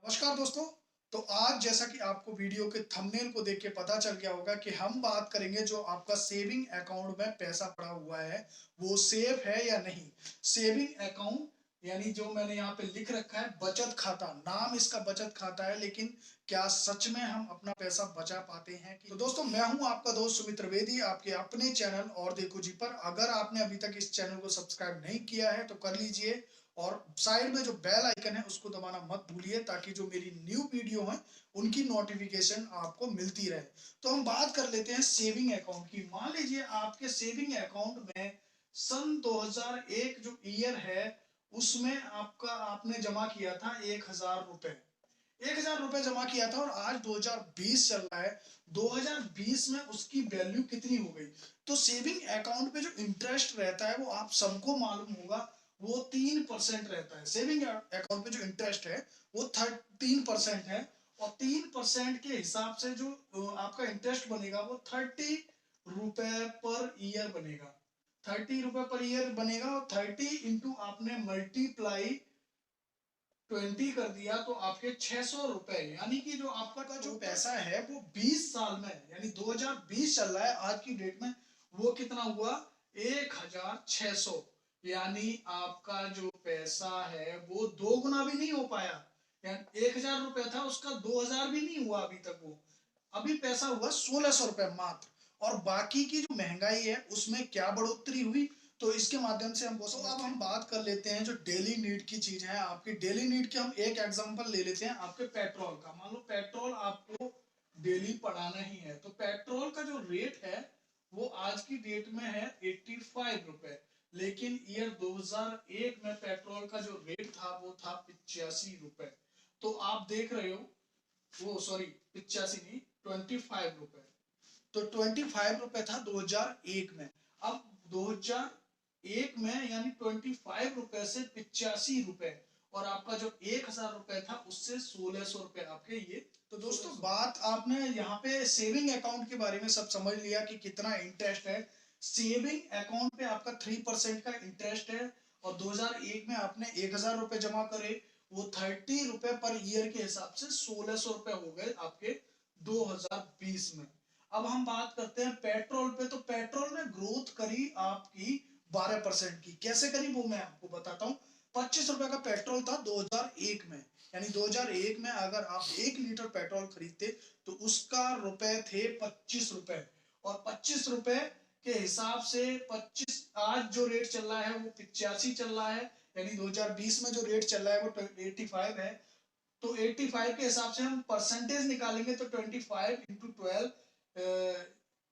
नमस्कार दोस्तों। तो आज जैसा कि आपको वीडियो के थंबनेल को देख के पता चल गया होगा कि हम बात करेंगे जो आपका सेविंग अकाउंट में पैसा पड़ा हुआ है वो सेफ है या नहीं। सेविंग अकाउंट यानी जो मैंने यहाँ पे लिख रखा है बचत खाता, नाम इसका बचत खाता है, लेकिन क्या सच में हम अपना पैसा बचा पाते हैं कि तो दोस्तों मैं हूं आपका दोस्त सुमित त्रिवेदी आपके अपने चैनल और देखो जी पर। अगर आपने अभी तक इस चैनल को सब्सक्राइब नहीं किया है तो कर लीजिए और साइड में जो बेल आइकन है उसको दबाना मत भूलिए ताकि जो मेरी न्यू वीडियो है उनकी नोटिफिकेशन आपको मिलती रहे। तो हम बात कर लेते हैं सेविंग अकाउंट की। मान लीजिए आपके सेविंग अकाउंट में सन 2001 जो ईयर है उसमें आपने जमा किया था 1000 रुपए। 1000 रुपए जमा किया था और आज 2020 चल रहा है। 2020 में उसकी वैल्यू कितनी हो गई। तो सेविंग अकाउंट पे जो इंटरेस्ट रहता है वो आप सबको मालूम होगा, वो 3% रहता है। सेविंग अकाउंट पे जो इंटरेस्ट है वो 3% है और 3% के हिसाब से जो आपका इंटरेस्ट बनेगा वो 30 रुपए पर ईयर बनेगा। 30 रुपए पर ईयर बनेगा और 30 इंटू आपने मल्टीप्लाई 20 कर दिया तो आपके 600 रुपए, यानी कि जो आपका जो पैसा है वो 20 साल में यानी 2020 चल रहा है आज की डेट में वो कितना हुआ 1600। यानी आपका जो पैसा है वो 2 गुना भी नहीं हो पाया। यानी 1000 रुपए था उसका 2000 भी नहीं हुआ अभी तक। वो अभी पैसा हुआ 1600 रुपए मात्र। और बाकी की जो महंगाई है उसमें क्या बढ़ोतरी हुई तो इसके माध्यम से हम तो अब हम बात कर लेते हैं जो डेली नीड की चीज है आपकी। डेली नीड के हम एक एग्जांपल ले लेते हैं आपके पेट्रोल का। मान लो पेट्रोल आपको डेली पड़ाना ही है तो पेट्रोल का जो रेट है वो आज की डेट में है 85 रुपए। लेकिन ईयर 2001 में पेट्रोल का जो रेट था वो था 85 रुपए। तो आप देख रहे हो, वो सॉरी 85 नहीं 25 रुपए। तो 25 रुपए था 2001 में। अब 2001 में यानी 25 रुपए से 85 रुपए और आपका जो 1000 रुपए था उससे 1600 रुपए आपके ये। तो दोस्तों बात आपने यहाँ पे सेविंग अकाउंट के बारे में सब समझ लिया कि कितना इंटरेस्ट है। सेविंग अकाउंट पे आपका 3% का इंटरेस्ट है और 2001 में आपने 1000 रुपए जमा करे वो 30 रुपए पर ईयर के हिसाब से 1600 रुपए हो गए आपके 2020 में। अब हम बात करते हैं पेट्रोल पे। तो पेट्रोल ने ग्रोथ करी आपकी 12% की। कैसे करी वो मैं आपको बताता हूँ। 25 रुपए का पेट्रोल था 2001 में, यानी 2001 में अगर आप 1 लीटर पेट्रोल खरीदते तो उसका रुपए थे 25 रुपए। और 25 रुपए के हिसाब से 25 आज जो रेट चल रहा है वो 85 चल रहा है। यानी 2020 में जो रेट चल रहा है वो 85 है। तो 85 के हिसाब से हम परसेंटेज निकालेंगे तो 25 इंटू 12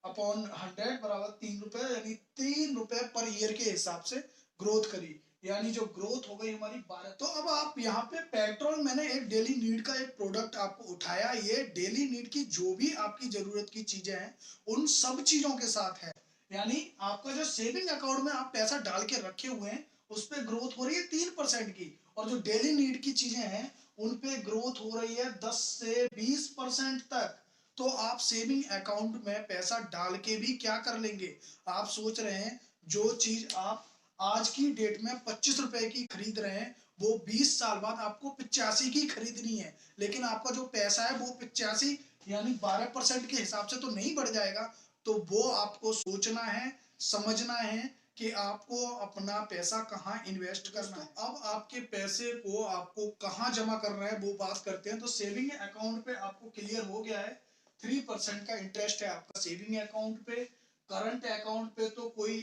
अपॉन 100 बराबर 3 रुपए, यानी 3 रुपए पर ईयर के हिसाब से ग्रोथ करी। यानी जो ग्रोथ हो गई हमारी 12। तो अब आप यहाँ पे पेट्रोल, मैंने एक डेली नीड का एक प्रोडक्ट आपको उठाया। ये डेली नीड की जो भी आपकी जरूरत की चीजें हैं उन सब चीजों के साथ है। यानी आपका जो सेविंग अकाउंट में आप पैसा डाल के रखे हुए हैं उस पर ग्रोथ हो रही है 3% की। और जो डेली नीड की चीजें हैं उन पे ग्रोथ हो रही है 10 से 20% तक। तो आप सेविंग अकाउंट में पैसा डाल के भी क्या कर लेंगे। आप सोच रहे हैं जो चीज आप आज की डेट में 25 रुपए की खरीद रहे हैं वो 20 साल बाद आपको 85 की खरीदनी है। लेकिन आपका जो पैसा है वो 85 यानी 12% के हिसाब से तो नहीं बढ़ जाएगा। तो वो आपको सोचना है, समझना है कि आपको अपना पैसा कहाँ इन्वेस्ट करना है। अब आपके पैसे को आपको कहाँ जमा करना है वो बात करते हैं। तो सेविंग अकाउंट पे आपको क्लियर हो गया है 3% का इंटरेस्ट है आपका सेविंग अकाउंट पे। करंट अकाउंट पे तो कोई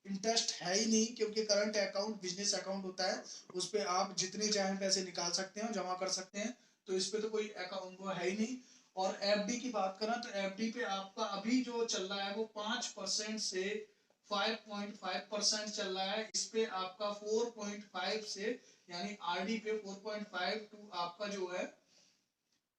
इंटरेस्ट है ही नहीं क्योंकि करंट अकाउंट बिजनेस अकाउंट होता है। उस पे आप जितने चाहें पैसे निकाल सकते हैं, जमा कर सकते हैं। तो इस पे तो कोई अकाउंट वो है ही नहीं। और एफडी की बात करें तो एफडी पे आपका अभी जो चल रहा है वो 5% से 5.5% चल रहा है। इस पे आपका 4.5 से यानी आरडी पे 4.5 टू आपका जो है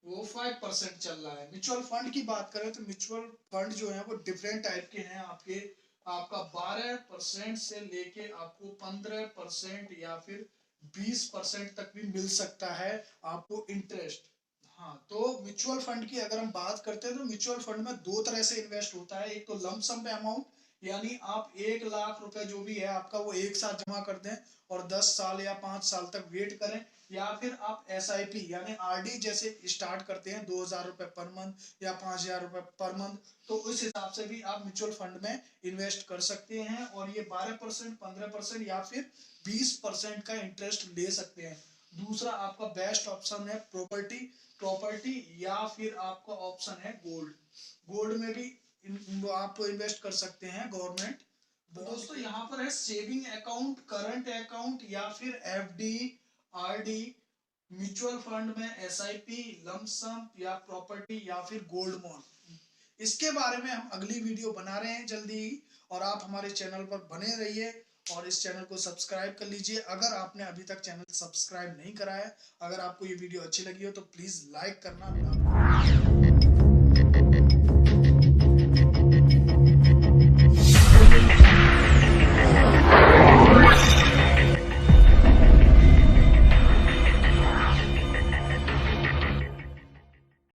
वो 5% चल रहा है। म्यूचुअल फंड की बात करें तो म्यूचुअल फंड जो है वो डिफरेंट टाइप के हैं आपके। आपका 12% से लेके आपको 15% या फिर 20% तक भी मिल सकता है आपको इंटरेस्ट। हाँ, तो म्यूचुअल फंड की अगर हम बात करते हैं तो म्यूचुअल फंड में दो तरह से इन्वेस्ट होता है। एक तो लंप सम अमाउंट, यानी आप 1 लाख रुपए जो भी है आपका वो एक साथ जमा कर दें और 10 साल या 5 साल तक वेट करें, या फिर आप SIP यानी RD जैसे स्टार्ट करते हैं 2,000 रुपए पर मंथ या 5,000 रुपए पर मंथ, तो उस हिसाब से भी आप म्यूचुअल फंड में इन्वेस्ट कर सकते हैं और ये 12%, 15% या फिर 20% का इंटरेस्ट ले सकते हैं। दूसरा आपका बेस्ट ऑप्शन है प्रॉपर्टी या फिर आपका ऑप्शन है गोल्ड। गोल्ड में भी आप इन्वेस्ट कर सकते हैं गवर्नमेंट। दोस्तों यहाँ पर है सेविंग अकाउंट, करंट अकाउंट या फिर FD, RD, म्यूचुअल फंड में SIP, लमसम या प्रॉपर्टी या फिर गोल्ड बॉन्ड। इसके बारे में हम अगली वीडियो बना रहे हैं जल्दी ही, और आप हमारे चैनल पर बने रहिए और इस चैनल को सब्सक्राइब कर लीजिए अगर आपने अभी तक चैनल सब्सक्राइब नहीं करा है। अगर आपको ये वीडियो अच्छी लगी हो तो प्लीज लाइक करना ना भूलें।